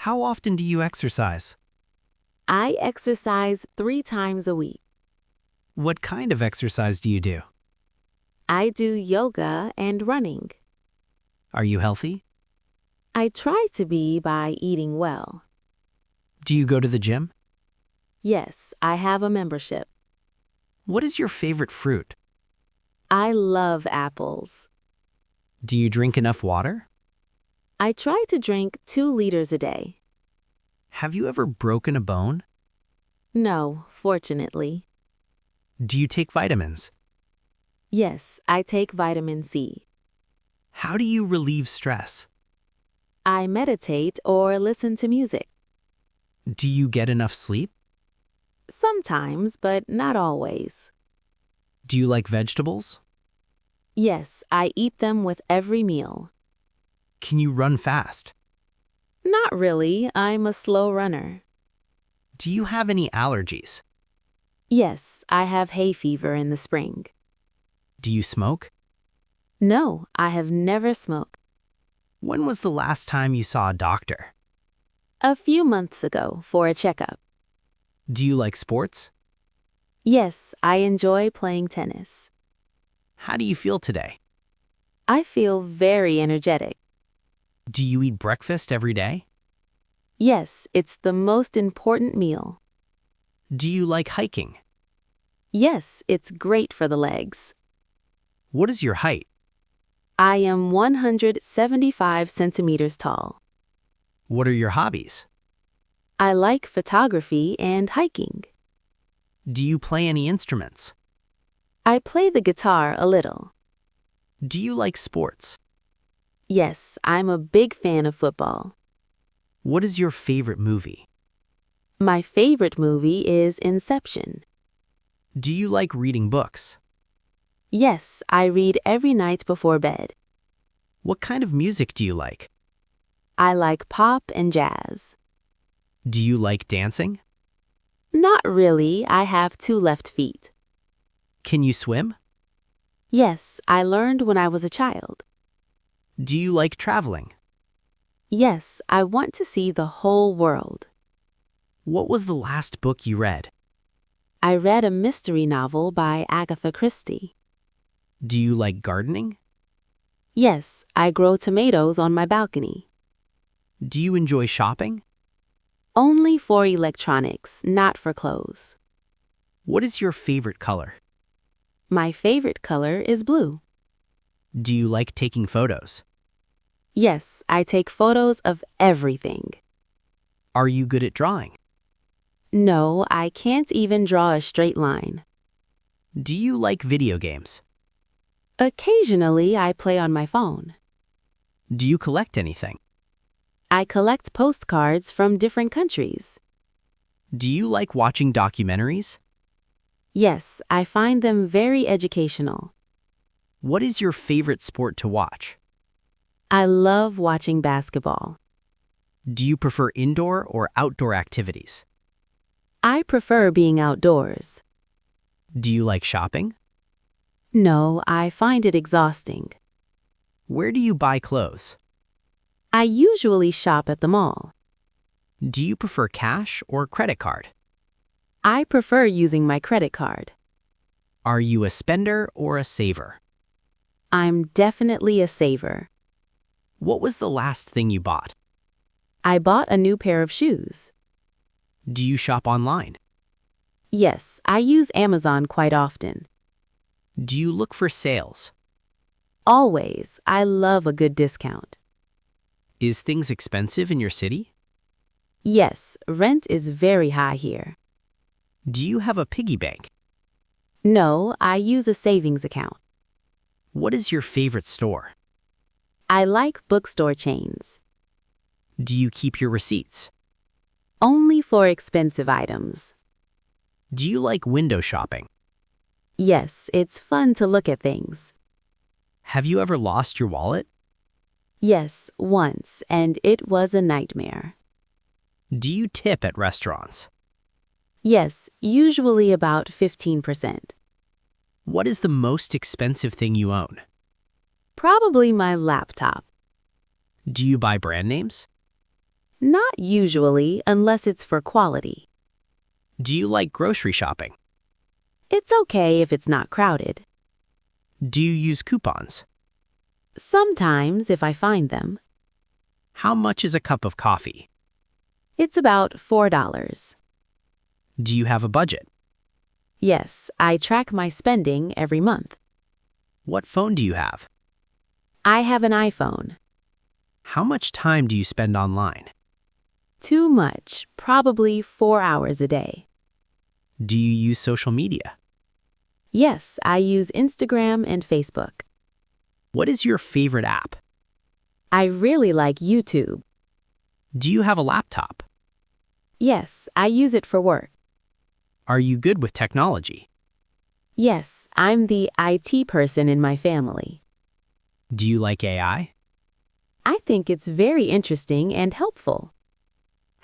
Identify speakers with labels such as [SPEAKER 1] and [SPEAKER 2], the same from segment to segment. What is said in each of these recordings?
[SPEAKER 1] How often do you exercise?
[SPEAKER 2] I exercise 3 times a week.
[SPEAKER 1] What kind of exercise do you do?
[SPEAKER 2] I do yoga and running.
[SPEAKER 1] Are you healthy?
[SPEAKER 2] I try to be by eating well.
[SPEAKER 1] Do you go to the gym?
[SPEAKER 2] Yes, I have a membership.
[SPEAKER 1] What is your favorite fruit?
[SPEAKER 2] I love apples.
[SPEAKER 1] Do you drink enough water?
[SPEAKER 2] I try to drink 2 liters a day.
[SPEAKER 1] Have you ever broken a bone?
[SPEAKER 2] No, fortunately.
[SPEAKER 1] Do you take vitamins?
[SPEAKER 2] Yes, I take vitamin C.
[SPEAKER 1] How do you relieve stress?
[SPEAKER 2] I meditate or listen to music.
[SPEAKER 1] Do you get enough sleep?
[SPEAKER 2] Sometimes, but not always.
[SPEAKER 1] Do you like vegetables?
[SPEAKER 2] Yes, I eat them with every meal.
[SPEAKER 1] Can you run fast?
[SPEAKER 2] Not really, I'm a slow runner.
[SPEAKER 1] Do you have any allergies?
[SPEAKER 2] Yes, I have hay fever in the spring.
[SPEAKER 1] Do you smoke?
[SPEAKER 2] No, I have never smoked.
[SPEAKER 1] When was the last time you saw a doctor?
[SPEAKER 2] A few months ago for a checkup.
[SPEAKER 1] Do you like sports?
[SPEAKER 2] Yes, I enjoy playing tennis.
[SPEAKER 1] How do you feel today?
[SPEAKER 2] I feel very energetic.
[SPEAKER 1] Do you eat breakfast every day?
[SPEAKER 2] Yes, it's the most important meal.
[SPEAKER 1] Do you like hiking?
[SPEAKER 2] Yes, it's great for the legs.
[SPEAKER 1] What is your height?
[SPEAKER 2] I am 175 centimeters tall.
[SPEAKER 1] What are your hobbies?
[SPEAKER 2] I like photography and hiking.
[SPEAKER 1] Do you play any instruments?
[SPEAKER 2] I play the guitar a little.
[SPEAKER 1] Do you like sports?
[SPEAKER 2] Yes, I'm a big fan of football.
[SPEAKER 1] What is your favorite movie?
[SPEAKER 2] My favorite movie is Inception.
[SPEAKER 1] Do you like reading books?
[SPEAKER 2] Yes, I read every night before bed.
[SPEAKER 1] What kind of music do you like?
[SPEAKER 2] I like pop and jazz.
[SPEAKER 1] Do you like dancing?
[SPEAKER 2] Not really, I have 2 left feet.
[SPEAKER 1] Can you swim?
[SPEAKER 2] Yes, I learned when I was a child.
[SPEAKER 1] Do you like traveling?
[SPEAKER 2] Yes, I want to see the whole world.
[SPEAKER 1] What was the last book you read?
[SPEAKER 2] I read a mystery novel by Agatha Christie.
[SPEAKER 1] Do you like gardening?
[SPEAKER 2] Yes, I grow tomatoes on my balcony.
[SPEAKER 1] Do you enjoy shopping?
[SPEAKER 2] Only for electronics, not for clothes.
[SPEAKER 1] What is your favorite color?
[SPEAKER 2] My favorite color is blue.
[SPEAKER 1] Do you like taking photos?
[SPEAKER 2] Yes, I take photos of everything.
[SPEAKER 1] Are you good at drawing?
[SPEAKER 2] No, I can't even draw a straight line.
[SPEAKER 1] Do you like video games?
[SPEAKER 2] Occasionally, I play on my phone.
[SPEAKER 1] Do you collect anything?
[SPEAKER 2] I collect postcards from different countries.
[SPEAKER 1] Do you like watching documentaries?
[SPEAKER 2] Yes, I find them very educational.
[SPEAKER 1] What is your favorite sport to watch?
[SPEAKER 2] I love watching basketball.
[SPEAKER 1] Do you prefer indoor or outdoor activities?
[SPEAKER 2] I prefer being outdoors.
[SPEAKER 1] Do you like shopping?
[SPEAKER 2] No, I find it exhausting.
[SPEAKER 1] Where do you buy clothes?
[SPEAKER 2] I usually shop at the mall.
[SPEAKER 1] Do you prefer cash or credit card?
[SPEAKER 2] I prefer using my credit card.
[SPEAKER 1] Are you a spender or a saver?
[SPEAKER 2] I'm definitely a saver.
[SPEAKER 1] What was the last thing you bought?
[SPEAKER 2] I bought a new pair of shoes.
[SPEAKER 1] Do you shop online?
[SPEAKER 2] Yes, I use Amazon quite often.
[SPEAKER 1] Do you look for sales?
[SPEAKER 2] Always, I love a good discount.
[SPEAKER 1] Is things expensive in your city?
[SPEAKER 2] Yes, rent is very high here.
[SPEAKER 1] Do you have a piggy bank?
[SPEAKER 2] No, I use a savings account.
[SPEAKER 1] What is your favorite store?
[SPEAKER 2] I like bookstore chains.
[SPEAKER 1] Do you keep your receipts?
[SPEAKER 2] Only for expensive items.
[SPEAKER 1] Do you like window shopping?
[SPEAKER 2] Yes, it's fun to look at things.
[SPEAKER 1] Have you ever lost your wallet?
[SPEAKER 2] Yes, once, and it was a nightmare.
[SPEAKER 1] Do you tip at restaurants?
[SPEAKER 2] Yes, usually about 15%.
[SPEAKER 1] What is the most expensive thing you own?
[SPEAKER 2] Probably my laptop.
[SPEAKER 1] Do you buy brand names?
[SPEAKER 2] Not usually, unless it's for quality.
[SPEAKER 1] Do you like grocery shopping?
[SPEAKER 2] It's okay if it's not crowded.
[SPEAKER 1] Do you use coupons?
[SPEAKER 2] Sometimes, if I find them.
[SPEAKER 1] How much is a cup of coffee?
[SPEAKER 2] It's about $4.
[SPEAKER 1] Do you have a budget?
[SPEAKER 2] Yes, I track my spending every month.
[SPEAKER 1] What phone do you have?
[SPEAKER 2] I have an iPhone.
[SPEAKER 1] How much time do you spend online?
[SPEAKER 2] Too much, probably 4 hours a day.
[SPEAKER 1] Do you use social media?
[SPEAKER 2] Yes, I use Instagram and Facebook.
[SPEAKER 1] What is your favorite app?
[SPEAKER 2] I really like YouTube.
[SPEAKER 1] Do you have a laptop?
[SPEAKER 2] Yes, I use it for work.
[SPEAKER 1] Are you good with technology?
[SPEAKER 2] Yes, I'm the IT person in my family.
[SPEAKER 1] Do you like AI?
[SPEAKER 2] I think it's very interesting and helpful.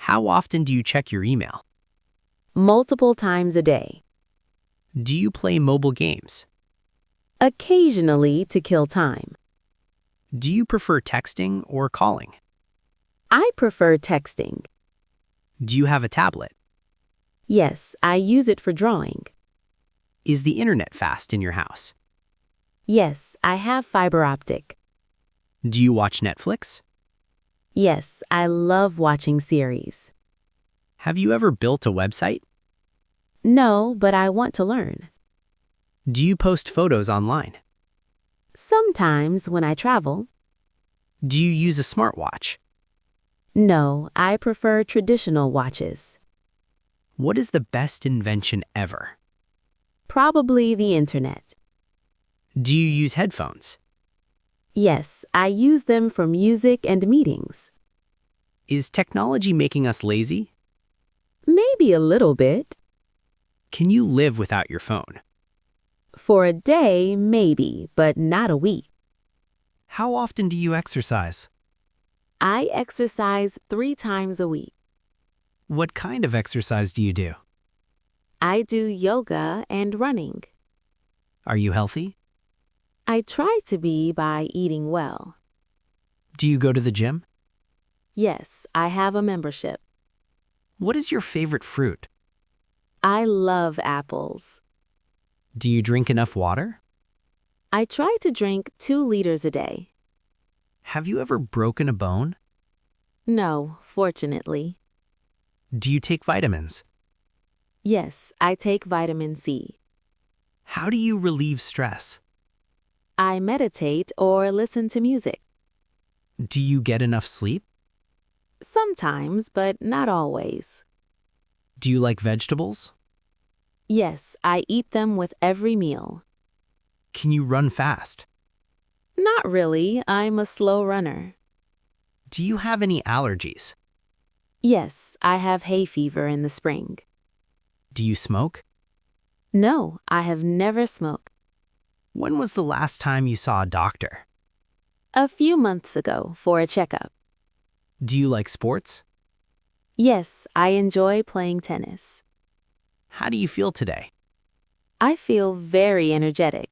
[SPEAKER 1] How often do you check your email?
[SPEAKER 2] Multiple times a day.
[SPEAKER 1] Do you play mobile games?
[SPEAKER 2] Occasionally to kill time.
[SPEAKER 1] Do you prefer texting or calling?
[SPEAKER 2] I prefer texting.
[SPEAKER 1] Do you have a tablet?
[SPEAKER 2] Yes, I use it for drawing.
[SPEAKER 1] Is the internet fast in your house?
[SPEAKER 2] Yes, I have fiber optic.
[SPEAKER 1] Do you watch Netflix?
[SPEAKER 2] Yes, I love watching series.
[SPEAKER 1] Have you ever built a website?
[SPEAKER 2] No, but I want to learn.
[SPEAKER 1] Do you post photos online?
[SPEAKER 2] Sometimes when I travel.
[SPEAKER 1] Do you use a smartwatch?
[SPEAKER 2] No, I prefer traditional watches.
[SPEAKER 1] What is the best invention ever?
[SPEAKER 2] Probably the internet.
[SPEAKER 1] Do you use headphones?
[SPEAKER 2] Yes, I use them for music and meetings.
[SPEAKER 1] Is technology making us lazy?
[SPEAKER 2] Maybe a little bit.
[SPEAKER 1] Can you live without your phone?
[SPEAKER 2] For a day, maybe, but not a week.
[SPEAKER 1] How often do you exercise?
[SPEAKER 2] I exercise 3 times a week.
[SPEAKER 1] What kind of exercise do you do?
[SPEAKER 2] I do yoga and running.
[SPEAKER 1] Are you healthy?
[SPEAKER 2] I try to be by eating well.
[SPEAKER 1] Do you go to the gym?
[SPEAKER 2] Yes, I have a membership.
[SPEAKER 1] What is your favorite fruit?
[SPEAKER 2] I love apples.
[SPEAKER 1] Do you drink enough water?
[SPEAKER 2] I try to drink 2 liters a day.
[SPEAKER 1] Have you ever broken a bone?
[SPEAKER 2] No, fortunately.
[SPEAKER 1] Do you take vitamins?
[SPEAKER 2] Yes, I take vitamin C.
[SPEAKER 1] How do you relieve stress?
[SPEAKER 2] I meditate or listen to music.
[SPEAKER 1] Do you get enough sleep?
[SPEAKER 2] Sometimes, but not always.
[SPEAKER 1] Do you like vegetables?
[SPEAKER 2] Yes, I eat them with every meal.
[SPEAKER 1] Can you run fast?
[SPEAKER 2] Not really, I'm a slow runner.
[SPEAKER 1] Do you have any allergies?
[SPEAKER 2] Yes, I have hay fever in the spring.
[SPEAKER 1] Do you smoke?
[SPEAKER 2] No, I have never smoked.
[SPEAKER 1] When was the last time you saw a doctor?
[SPEAKER 2] A few months ago for a checkup.
[SPEAKER 1] Do you like sports?
[SPEAKER 2] Yes, I enjoy playing tennis.
[SPEAKER 1] How do you feel today?
[SPEAKER 2] I feel very energetic.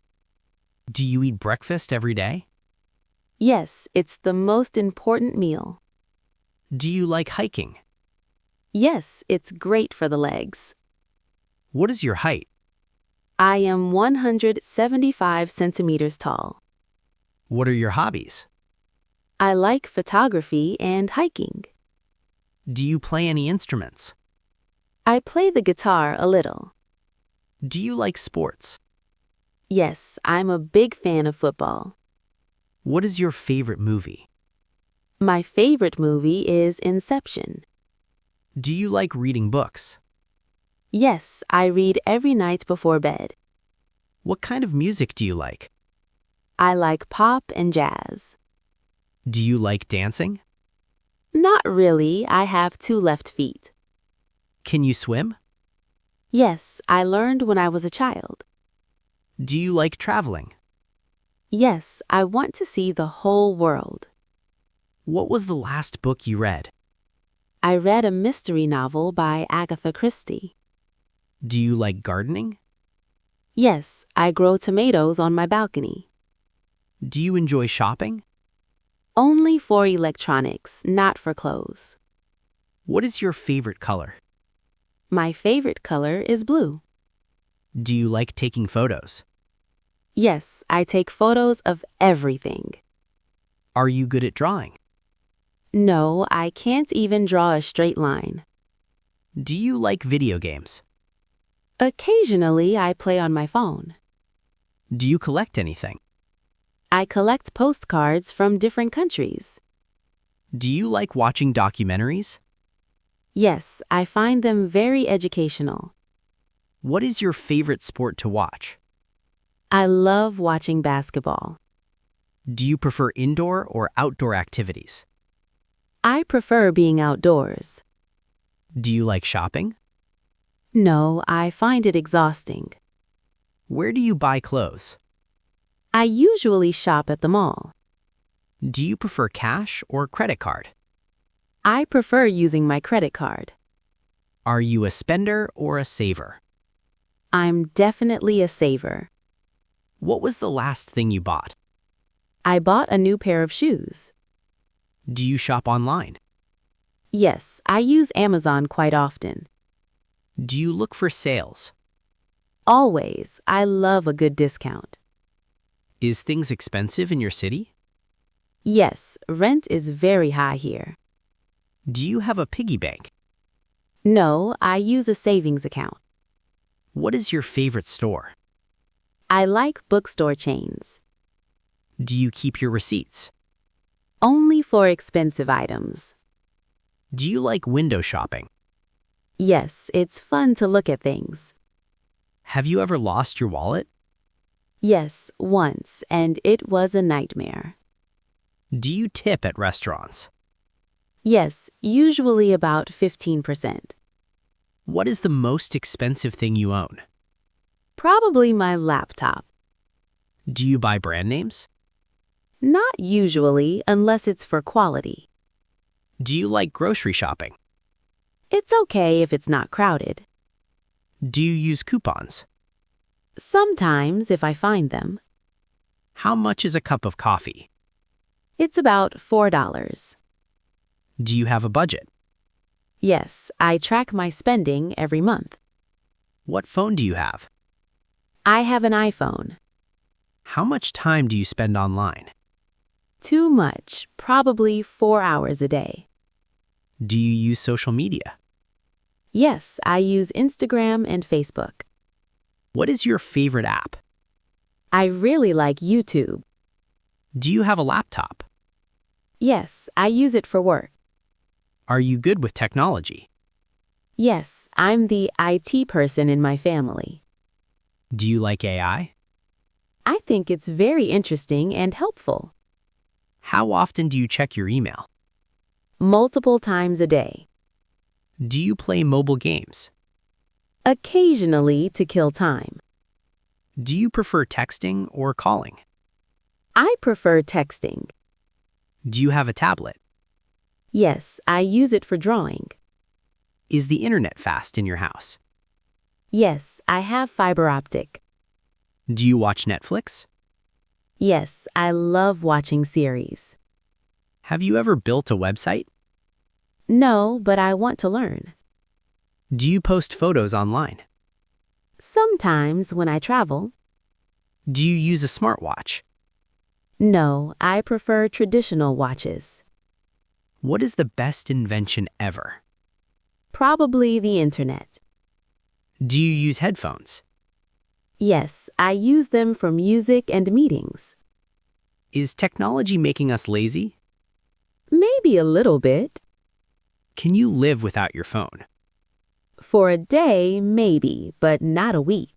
[SPEAKER 1] Do you eat breakfast every day?
[SPEAKER 2] Yes, it's the most important meal.
[SPEAKER 1] Do you like hiking?
[SPEAKER 2] Yes, it's great for the legs.
[SPEAKER 1] What is your height?
[SPEAKER 2] I am 175 centimeters tall.
[SPEAKER 1] What are your hobbies?
[SPEAKER 2] I like photography and hiking.
[SPEAKER 1] Do you play any instruments?
[SPEAKER 2] I play the guitar a little.
[SPEAKER 1] Do you like sports?
[SPEAKER 2] Yes, I'm a big fan of football.
[SPEAKER 1] What is your favorite movie?
[SPEAKER 2] My favorite movie is Inception.
[SPEAKER 1] Do you like reading books?
[SPEAKER 2] Yes, I read every night before bed.
[SPEAKER 1] What kind of music do you like?
[SPEAKER 2] I like pop and jazz.
[SPEAKER 1] Do you like dancing?
[SPEAKER 2] Not really, I have 2 left feet.
[SPEAKER 1] Can you swim?
[SPEAKER 2] Yes, I learned when I was a child.
[SPEAKER 1] Do you like traveling?
[SPEAKER 2] Yes, I want to see the whole world.
[SPEAKER 1] What was the last book you read?
[SPEAKER 2] I read a mystery novel by Agatha Christie.
[SPEAKER 1] Do you like gardening?
[SPEAKER 2] Yes, I grow tomatoes on my balcony.
[SPEAKER 1] Do you enjoy shopping?
[SPEAKER 2] Only for electronics, not for clothes.
[SPEAKER 1] What is your favorite color?
[SPEAKER 2] My favorite color is blue.
[SPEAKER 1] Do you like taking photos?
[SPEAKER 2] Yes, I take photos of everything.
[SPEAKER 1] Are you good at drawing?
[SPEAKER 2] No, I can't even draw a straight line.
[SPEAKER 1] Do you like video games?
[SPEAKER 2] Occasionally, I play on my phone.
[SPEAKER 1] Do you collect anything?
[SPEAKER 2] I collect postcards from different countries.
[SPEAKER 1] Do you like watching documentaries?
[SPEAKER 2] Yes, I find them very educational.
[SPEAKER 1] What is your favorite sport to watch?
[SPEAKER 2] I love watching basketball.
[SPEAKER 1] Do you prefer indoor or outdoor activities?
[SPEAKER 2] I prefer being outdoors.
[SPEAKER 1] Do you like shopping?
[SPEAKER 2] No, I find it exhausting.
[SPEAKER 1] Where do you buy clothes?
[SPEAKER 2] I usually shop at the mall.
[SPEAKER 1] Do you prefer cash or credit card?
[SPEAKER 2] I prefer using my credit card.
[SPEAKER 1] Are you a spender or a saver?
[SPEAKER 2] I'm definitely a saver.
[SPEAKER 1] What was the last thing you bought?
[SPEAKER 2] I bought a new pair of shoes.
[SPEAKER 1] Do you shop online?
[SPEAKER 2] Yes, I use Amazon quite often.
[SPEAKER 1] Do you look for sales?
[SPEAKER 2] Always, I love a good discount.
[SPEAKER 1] Is things expensive in your city?
[SPEAKER 2] Yes, rent is very high here.
[SPEAKER 1] Do you have a piggy bank?
[SPEAKER 2] No, I use a savings account.
[SPEAKER 1] What is your favorite store?
[SPEAKER 2] I like bookstore chains.
[SPEAKER 1] Do you keep your receipts?
[SPEAKER 2] Only for expensive items.
[SPEAKER 1] Do you like window shopping?
[SPEAKER 2] Yes, it's fun to look at things.
[SPEAKER 1] Have you ever lost your wallet?
[SPEAKER 2] Yes, once, and it was a nightmare.
[SPEAKER 1] Do you tip at restaurants?
[SPEAKER 2] Yes, usually about 15%.
[SPEAKER 1] What is the most expensive thing you own?
[SPEAKER 2] Probably my laptop.
[SPEAKER 1] Do you buy brand names?
[SPEAKER 2] Not usually, unless it's for quality.
[SPEAKER 1] Do you like grocery shopping?
[SPEAKER 2] It's okay if it's not crowded.
[SPEAKER 1] Do you use coupons?
[SPEAKER 2] Sometimes, if I find them.
[SPEAKER 1] How much is a cup of coffee?
[SPEAKER 2] It's about $4.
[SPEAKER 1] Do you have a budget?
[SPEAKER 2] Yes, I track my spending every month.
[SPEAKER 1] What phone do you have?
[SPEAKER 2] I have an iPhone.
[SPEAKER 1] How much time do you spend online?
[SPEAKER 2] Too much, probably 4 hours a day.
[SPEAKER 1] Do you use social media?
[SPEAKER 2] Yes, I use Instagram and Facebook.
[SPEAKER 1] What is your favorite app?
[SPEAKER 2] I really like YouTube.
[SPEAKER 1] Do you have a laptop?
[SPEAKER 2] Yes, I use it for work.
[SPEAKER 1] Are you good with technology?
[SPEAKER 2] Yes, I'm the IT person in my family.
[SPEAKER 1] Do you like AI?
[SPEAKER 2] I think it's very interesting and helpful.
[SPEAKER 1] How often do you check your email?
[SPEAKER 2] Multiple times a day.
[SPEAKER 1] Do you play mobile games?
[SPEAKER 2] Occasionally to kill time.
[SPEAKER 1] Do you prefer texting or calling?
[SPEAKER 2] I prefer texting.
[SPEAKER 1] Do you have a tablet?
[SPEAKER 2] Yes, I use it for drawing.
[SPEAKER 1] Is the internet fast in your house?
[SPEAKER 2] Yes, I have fiber optic.
[SPEAKER 1] Do you watch Netflix?
[SPEAKER 2] Yes, I love watching series.
[SPEAKER 1] Have you ever built a website?
[SPEAKER 2] No, but I want to learn.
[SPEAKER 1] Do you post photos online?
[SPEAKER 2] Sometimes when I travel.
[SPEAKER 1] Do you use a smartwatch?
[SPEAKER 2] No, I prefer traditional watches.
[SPEAKER 1] What is the best invention ever?
[SPEAKER 2] Probably the internet.
[SPEAKER 1] Do you use headphones?
[SPEAKER 2] Yes, I use them for music and meetings.
[SPEAKER 1] Is technology making us lazy?
[SPEAKER 2] Maybe a little bit.
[SPEAKER 1] Can you live without your phone?
[SPEAKER 2] For a day, maybe, but not a week.